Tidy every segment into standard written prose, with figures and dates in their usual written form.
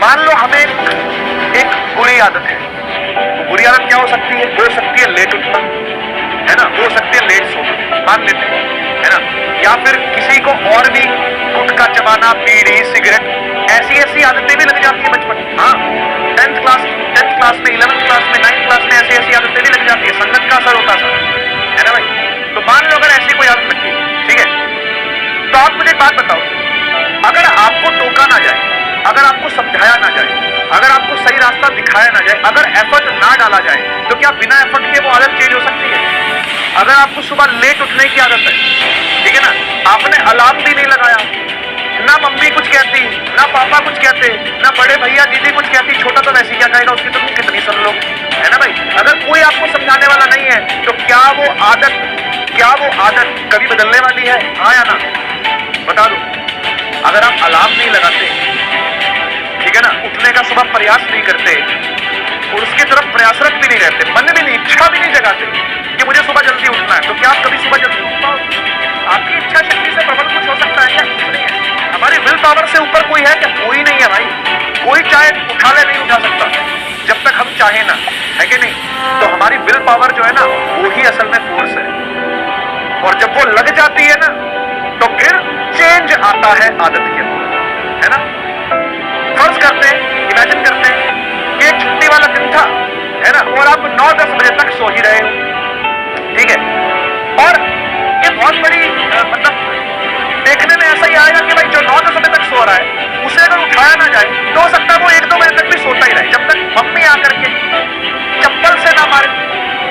मान लो हमें एक बुरी आदत है, तो बुरी आदत क्या हो सकती है? हो सकती है लेट उठना, है ना, हो सकती है लेट सोना, मान लेते हैं, है ना, या फिर किसी को और भी गुटखा चबाना, बीड़ी, सिगरेट, ऐसी आदतें भी लग जाती है बचपन। हाँ, 10th क्लास में, 11th क्लास में, 9th क्लास में ऐसी आदतें भी लग जाती है, संगत का असर होता है ना भाई। तो मान लो अगर ऐसी कोई आदत लग गई, ठीक है, तो आप मुझे एक बात बताओ, अगर आपको टोका ना जाए, अगर आपको समझाया ना जाए, अगर आपको सही रास्ता दिखाया ना जाए, अगर एफर्ट ना डाला जाए, तो क्या बिना एफर्ट के वो आदत चेंज हो सकती है? अगर आपको सुबह लेट उठने की आदत है, ठीक है ना, आपने अलार्म भी नहीं लगाया, ना मम्मी कुछ कहती, ना पापा कुछ कहते, ना बड़े भैया दीदी कुछ कहती, छोटा तो वैसे क्या कहेगा, उसकी तो कितनी सुन लो, है ना भाई। अगर कोई आपको समझाने वाला नहीं है, तो क्या वो आदत कभी बदलने वाली है? हाँ या ना, बता दो। अगर आप अलार्म नहीं लगाते, ठीक है ना, उठने का सुबह प्रयास नहीं करते और उसकी तरफ प्रयासरत भी नहीं रहते, मन में नहीं, इच्छा भी नहीं जगाते कि मुझे सुबह जल्दी उठना है, तो क्या आप कभी सुबह जल्दी उठ पाओगे? आपकी इच्छा शक्ति से प्रबल कुछ हो सकता है क्या? कुछ नहीं है। हमारी विल पावर से ऊपर कोई है क्या? कोई नहीं है भाई। कोई चाहे उठा ले, नहीं उठा सकता जब तक हम चाहे ना, है कि नहीं? तो हमारी विल पावर जो है ना, वो ही असल में फोर्स है, और जब वो लग जाती है ना, तो फिर चेंज आता है आदत के अंदर, है ना। फर्ज करते हैं, इमेजिन करते हैं कि एक छुट्टी वाला दिन था, है ना, और आप 9-10 बजे तक सो ही रहे हो, ठीक है, और ये बहुत बड़ी मतलब देखने में ऐसा ही आएगा कि भाई जो 9-10 बजे तक सो रहा है, उसे अगर उठाया ना जाए, तो हो सकता है वो 1-2 बजे तक भी सोता ही रहे, जब तक मम्मी आकर के चप्पल से ना मारे,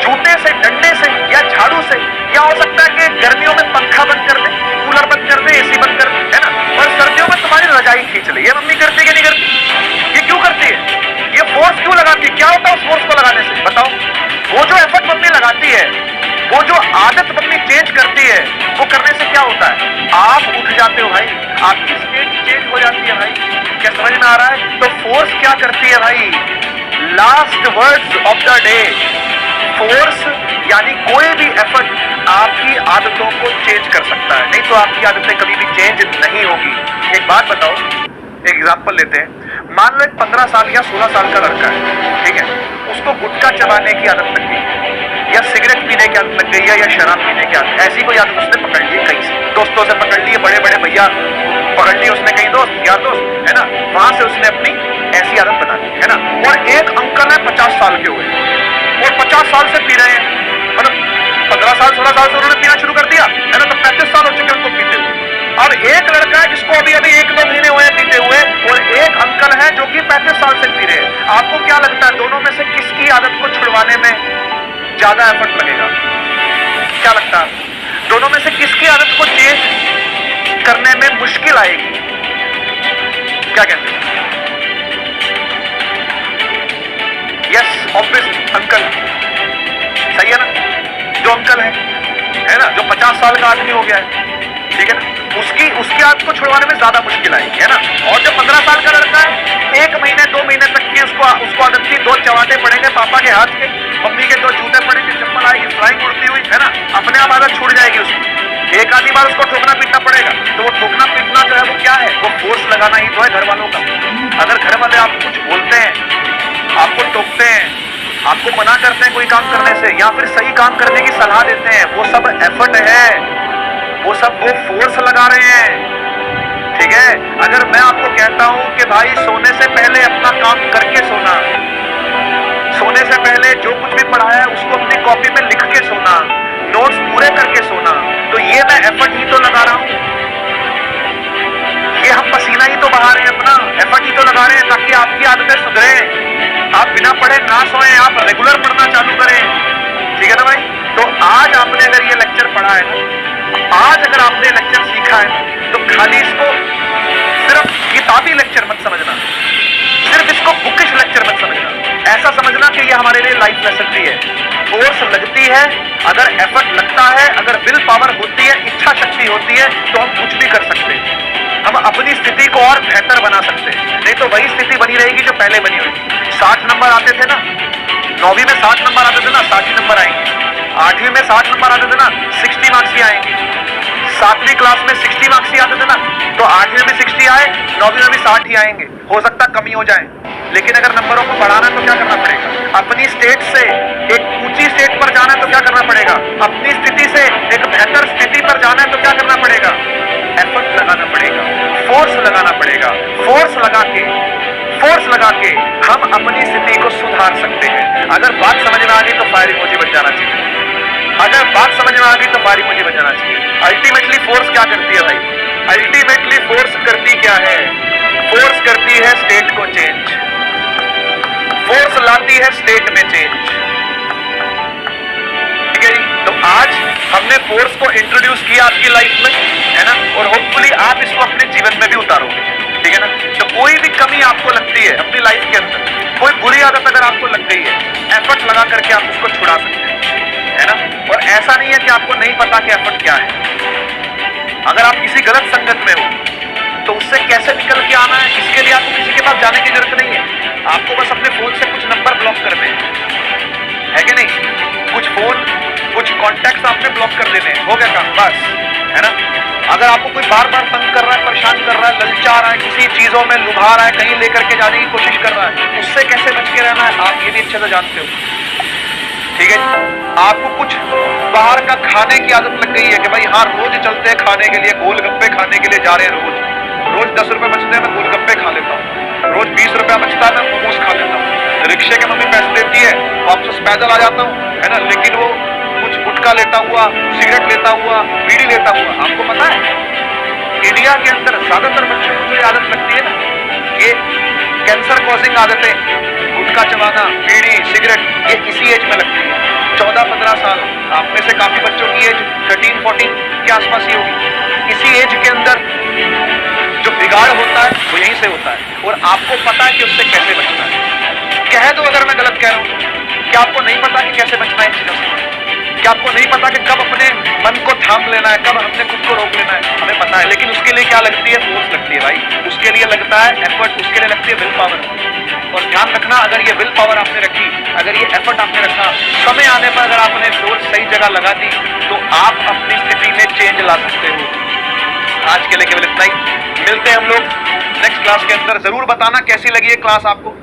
जूते से, डंडे से या झाड़ू से, या हो सकता है कि गर्मियों में पंखा बंद कर दे, कूलर बंद कर दे, एसी बंद कर दे, है ना, और सर्दियों में तुम्हारी रजाई खींच ले। ये मम्मी करती है कि नहीं करती? ये क्यों करती है? ये फोर्स क्यों लगाती है? क्या होता है उस फोर्स को लगाने से? बताओ। वो जो एफर्ट मम्मी लगाती है, वो जो आदत मम्मी चेंज करती है, वो करने से क्या होता है? आप उठ जाते हो भाई, आपकी स्टेट चेंज हो जाती है भाई। क्या समझ में आ रहा है? तो फोर्स क्या करती है भाई? Last words of the day, force यानी कोई भी एफर्ट आपकी आदतों को चेंज कर सकता है, नहीं तो आपकी आदतें कभी भी चेंज नहीं होगी। एक बात बताओ, एक एग्जांपल लेते हैं, मान लो एक 15 साल या 16 साल का लड़का है, ठीक है, उसको गुटखा चबाने की आदत लग गई, या सिगरेट पीने की आदत लग गई है, या शराब पीने की आदत, ऐसी कोई आदत उसने पकड़ ली, कहीं से दोस्तों से पकड़ ली, बड़े बड़े भैया पकड़ ली उसने, कहीं दोस्त यार दोस्त, है ना, वहां से उसने अपनी ऐसी आदत बना ली, है ना। और एक अंकल है 50 साल के हुए, और 50 साल से पी रहे हैं, मतलब 15 साल 16 साल से उन्होंने पीना शुरू कर दिया, है ना, तो 35 साल हो चुके उनको पीते हुए। अब एक लड़का है जिसको अभी 1-2 महीने हुए पीते हुए, और एक अंकल है जो कि 35 साल से पी रहे हैं। आपको क्या लगता है, दोनों में से किसकी आदत को छुड़वाने में ज्यादा एफर्ट लगेगा? क्या लगता है, दोनों में से किसकी आदत को चेंज करने में मुश्किल आएगी? क्या कहते हैं? यस, ऑब्वियसली अंकल, सही है ना। जो अंकल है ना, जो 50 साल का आदमी हो गया है, ठीक है ना, उसकी आदत को छुड़वाने में ज्यादा मुश्किल आएगी, है ना। और जो 15 साल का लड़का है, 1 महीने 2 महीने तक की उसको आदत की, 2 चवाटे पड़ेंगे पापा के हाथ के, मम्मी के 2 जूते पड़ेंगे, चप्पल आएगी फ्लाइंग उड़ती हुई, है ना, अपने आप आदत छूट जाएगी उसकी। एक आधी बार उसको ठोकना पीटना पड़ेगा, तो वो ठोकना पीटना जो है वो क्या है? वो फोर्स लगाना ही तो है घर वालों का। अगर घर वाले आपको कुछ बोलते हैं, आपको टोकते हैं, आपको मना करते हैं कोई काम करने से, या फिर सही काम करने की सलाह देते हैं, वो सब एफर्ट है, वो सब वो फोर्स लगा रहे हैं, ठीक है। अगर मैं आपको कहता हूं कि भाई सोने से पहले अपना काम करके सोना, सोने से पहले जो कुछ भी पढ़ा है उसको अपनी कॉपी में लिख के सोना, नोट्स पूरे करके सोना, तो ये मैं एफर्ट ही तो लगा रहा हूं, ये हम पसीना ही तो बहा रहे हैं, अपना एफर्ट ही तो लगा रहे हैं, ताकि आपकी आदतें सुधरे, आप बिना पढ़े ना सोएं, आप रेगुलर पढ़ना चालू करें, ठीक है ना भाई। तो आज आपने अगर ये लेक्चर पढ़ा है ना, आज अगर आपने लेक्चर सीखा है, तो खाली इसको सिर्फ किताबी लेक्चर मत समझना, सिर्फ इसको बुकिश लेक्चर मत समझना, ऐसा समझना कि ये हमारे लिए लाइफ लेसन भी है। फोर्स लगती है, अगर एफर्ट लगता है, अगर विल पावर होती है, इच्छा शक्ति होती है, तो हम कुछ भी कर सकते हैं, हम अपनी स्थिति को और बेहतर बना सकते हैं। नहीं तो वही स्थिति बनी रहेगी जो पहले बनी हुई थी। 60 नंबर आते थे ना, 9वीं में 60 नंबर आते थे ना, 60 ही नंबर आएंगे। 8वीं में 60 नंबर आते थे ना, 60 मार्क्स ही आएंगे। 7वीं क्लास में 60 मार्क्स ही आते थे ना, तो 8वीं में भी 60 आए, 9वीं में भी 60 ही आएंगे, हो सकता कमी हो जाए। लेकिन अगर नंबरों को बढ़ाना है तो क्या करना पड़ेगा? अपनी स्टेट से एक ऊंची स्टेट पर जाना है तो क्या करना पड़ेगा? अपनी स्थिति से एक बेहतर स्थिति पर जाना है तो क्या करना पड़ेगा? एफर्ट लगाना पड़ेगा, फोर्स लगाना पड़ेगा। फोर्स लगा के हम अपनी स्थिति को सुधार सकते हैं। अगर बात समझ में आ गई तो फायर इमोजी बन जाना चाहिए। अगर बात समझ में आ गई तो फायर इमोजी बन जाना चाहिए। अल्टीमेटली फोर्स क्या करती है भाई? अल्टीमेटली फोर्स करती क्या है? फोर्स करती है स्टेट को चेंज, फोर्स लाती है स्टेट में चेंज। ठीक है जी? तो आज हमने फोर्स को इंट्रोड्यूस किया आपकी लाइफ में, है ना, और होपफुली आप इसको अपने जीवन में भी उतारोगे। ठीक है ना? तो कोई भी कमी आपको लगती है अपनी लाइफ के अंदर, कोई बुरी आदत अगर आपको लग गई है, एफर्ट लगा करके आप उसको छुड़ा सकते हैं, है ना। और ऐसा नहीं है कि आपको नहीं पता कि एफर्ट क्या है। अगर आप किसी गलत संगत में हो तो उससे कैसे निकल के आना है, इसके लिए आपको किसी के पास जाने की जरूरत नहीं है। आपको बस अपने फोन से कुछ नंबर ब्लॉक करने हैं, है कि नहीं? कुछ फोन, कुछ कॉन्टैक्ट्स आपने ब्लॉक कर देने हैं, हो गया काम, बस, है ना। अगर आपको कोई बार बार तंग कर रहा है, परेशान कर रहा है, ललचा रहा है, किसी चीजों में लुभा रहा है, कहीं लेकर के जाने की कोशिश कर रहा है, उससे कैसे बच के रहना है आप ये भी अच्छे से जानते हो। ठीक है? आपको कुछ बाहर का खाने की आदत लग गई है कि भाई हाँ रोज चलते हैं खाने के लिए, गोलगप्पे खाने के लिए जा रहे हैं, रोज 10 रुपए बचते हैं मैं गोलगप्पे खा लेता हूँ, रोज 20 रुपया बचता है मैं मोमोज खा लेता हूँ, रिक्शे के मम्मी पैसे देती है वापस पैदल आ जाता हूँ, है ना। लेकिन वो कुछ गुटखा लेता हुआ, सिगरेट लेता हुआ, बीड़ी लेता हुआ, आपको पता है इंडिया के अंदर ज्यादातर बच्चों को जो आदत लगती है ना, ये कैंसर कॉजिंग आदतें, गुटखा चबाना, बीड़ी, सिगरेट, ये इसी एज में लगती है। 14-15 साल, आप में से काफी बच्चों की एज 13-14 के आसपास ही होगी। इसी एज के अंदर जो बिगाड़ होता है वो यहीं से होता है, और आपको पता है कि उससे कैसे बचना है। कह दो अगर मैं गलत कह रहा हूं, क्या आपको नहीं पता कि कैसे बचना है इन चीजों से? क्या आपको नहीं पता कि कब अपने मन को थाम लेना है, कब हमने खुद को रोक लेना है? हमें पता है, लेकिन उसके लिए क्या लगती है? फोर्स लगती है भाई, उसके लिए लगता है एफर्ट, उसके लिए लगती है विल पावर। और ध्यान रखना, अगर ये विल पावर आपने रखी, अगर ये एफर्ट आपने रखा, समय आने पर अगर आपने फोर्स सही जगह लगा दी तो आप अपनी स्थिति में चेंज ला सकते हो। आज के लिए केवल इतना ही, मिलते हैं हम लोग नेक्स्ट क्लास के अंदर। जरूर बताना कैसी लगी ये क्लास आपको।